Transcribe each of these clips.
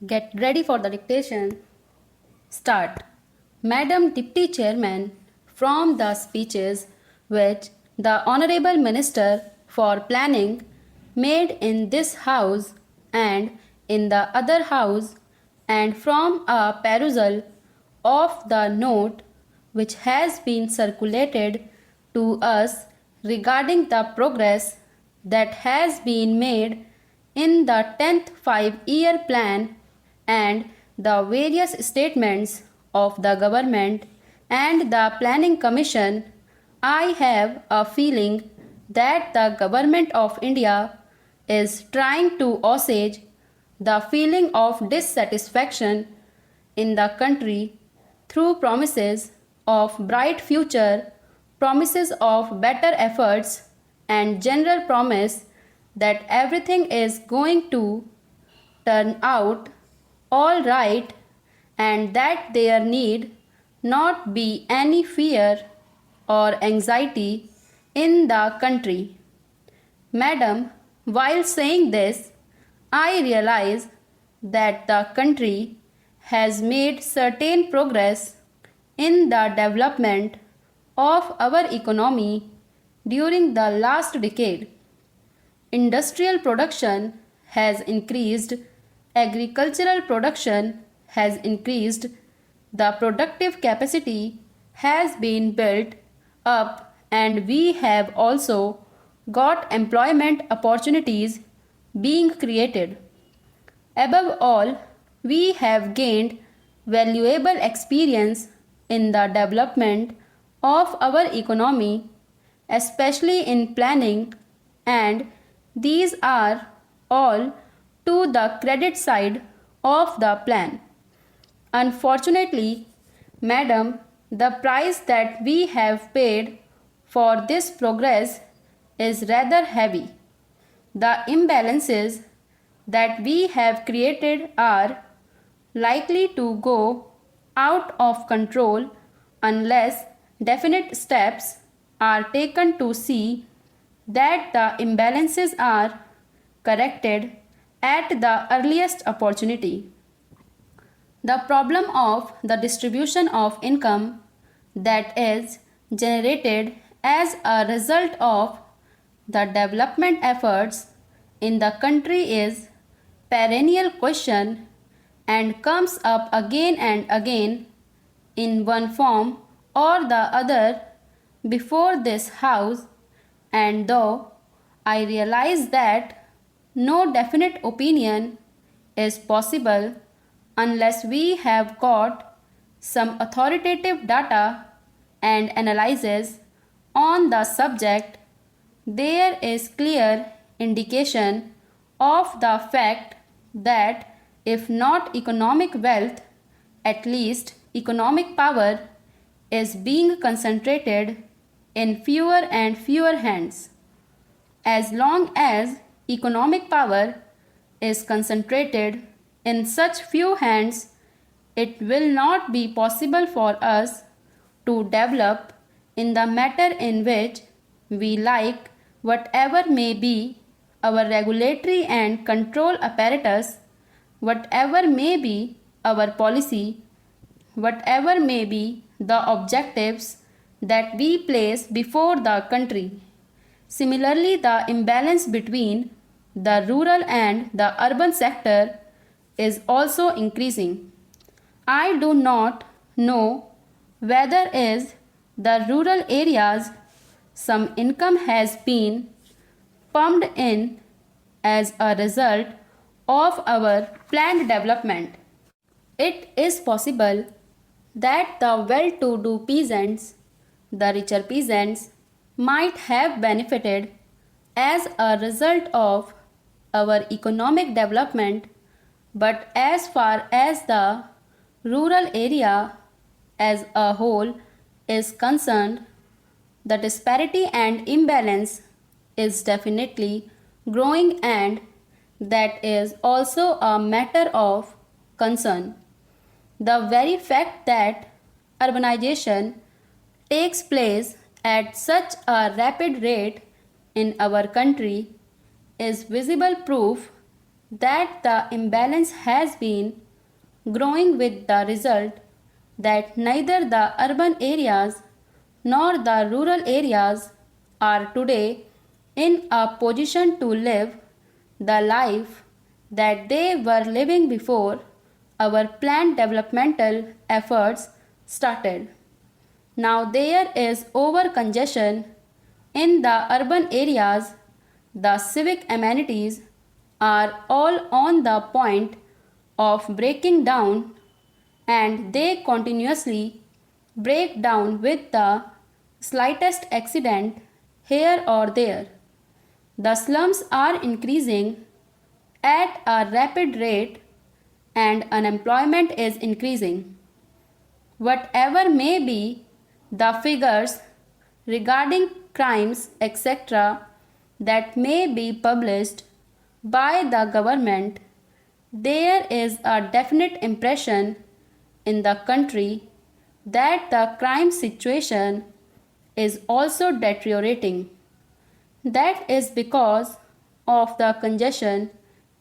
Get ready for the dictation. Start. Madam Deputy Chairman, from the speeches which the Honorable Minister for Planning made in this House and in the other House, and from a perusal of the note which has been circulated to us regarding the progress that has been made in the 10th 5-year plan and the various statements of the government and the planning commission, I have a feeling that the government of India is trying to assuage the feeling of dissatisfaction in the country through promises of bright future, promises of better efforts, and general promise that everything is going to turn out all right and that there need not be any fear or anxiety in the country. Madam, while saying this, I realize that the country has made certain progress in the development of our economy during the last decade. Industrial production has increased, agricultural production has increased, the productive capacity has been built up, and we have also got employment opportunities being created. Above all, we have gained valuable experience in the development of our economy, especially in planning, and these are all to the credit side of the plan. Unfortunately, Madam, the price that we have paid for this progress is rather heavy. The imbalances that we have created are likely to go out of control unless definite steps are taken to see that the imbalances are corrected at the earliest opportunity. The problem of the distribution of income that is generated as a result of the development efforts in the country is perennial question and comes up again and again in one form or the other before this house, and though I realize that no definite opinion is possible unless we have got some authoritative data and analysis on the subject, there is clear indication of the fact that if not economic wealth, at least economic power is being concentrated in fewer and fewer hands. As long as economic power is concentrated in such few hands, it will not be possible for us to develop in the matter in which we like, whatever may be our regulatory and control apparatus, whatever may be our policy, whatever may be the objectives that we place before the country. Similarly, the imbalance between the rural and the urban sector is also increasing. I do not know whether is the rural areas some income has been pumped in as a result of our planned development. It is possible that the well-to-do peasants, the richer peasants, might have benefited as a result of our economic development, but as far as the rural area as a whole is concerned, the disparity and imbalance is definitely growing, and that is also a matter of concern. The very fact that urbanization takes place at such a rapid rate in our country is visible proof that the imbalance has been growing, with the result that neither the urban areas nor the rural areas are today in a position to live the life that they were living before our planned developmental efforts started. Now there is over congestion in the urban areas. The civic amenities are all on the point of breaking down, and they continuously break down with the slightest accident here or there. The slums are increasing at a rapid rate and unemployment is increasing. Whatever may be the figures regarding crimes, etc., that may be published by the government, there is a definite impression in the country that the crime situation is also deteriorating. That is because of the congestion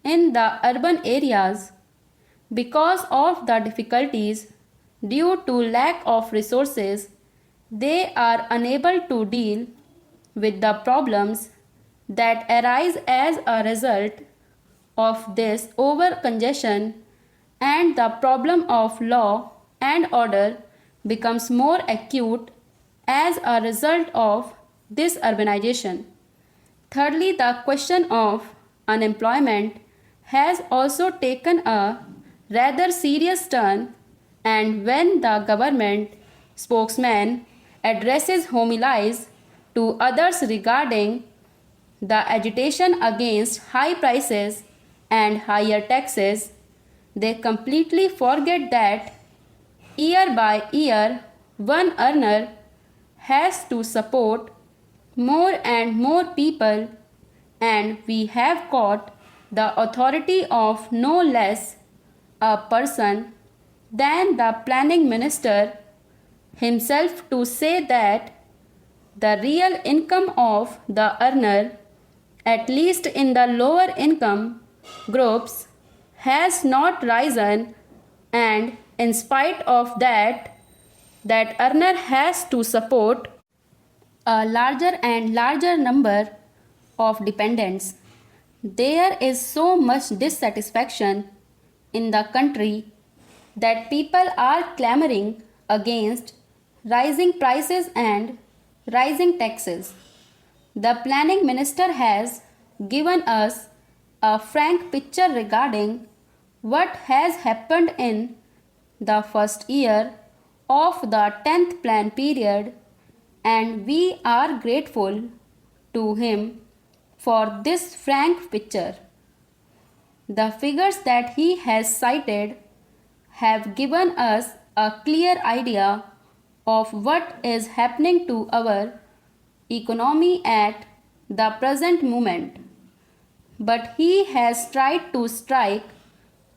in the urban areas, because of the difficulties due to lack of resources. They are unable to deal with the problems that arise as a result of this over congestion, and the problem of law and order becomes more acute as a result of this urbanization. Thirdly, the question of unemployment has also taken a rather serious turn, and when the government spokesman addresses homilies to others regarding the agitation against high prices and higher taxes, they completely forget that year by year one earner has to support more and more people, and we have got the authority of no less a person than the planning minister himself to say that the real income of the earner, at least in the lower income groups, has not risen, and in spite of that, that earner has to support a larger and larger number of dependents. There is so much dissatisfaction in the country that people are clamoring against rising prices and rising taxes. The planning minister has given us a frank picture regarding what has happened in the first year of the 10th plan period, and we are grateful to him for this frank picture. The figures that he has cited have given us a clear idea of what is happening to our economy at the present moment. But he has tried to strike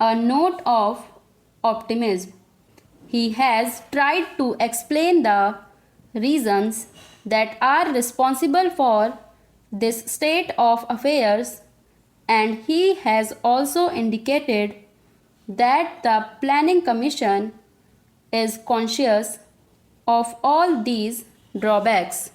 a note of optimism. He has tried to explain the reasons that are responsible for this state of affairs, and he has also indicated that the Planning Commission is conscious of all these drawbacks.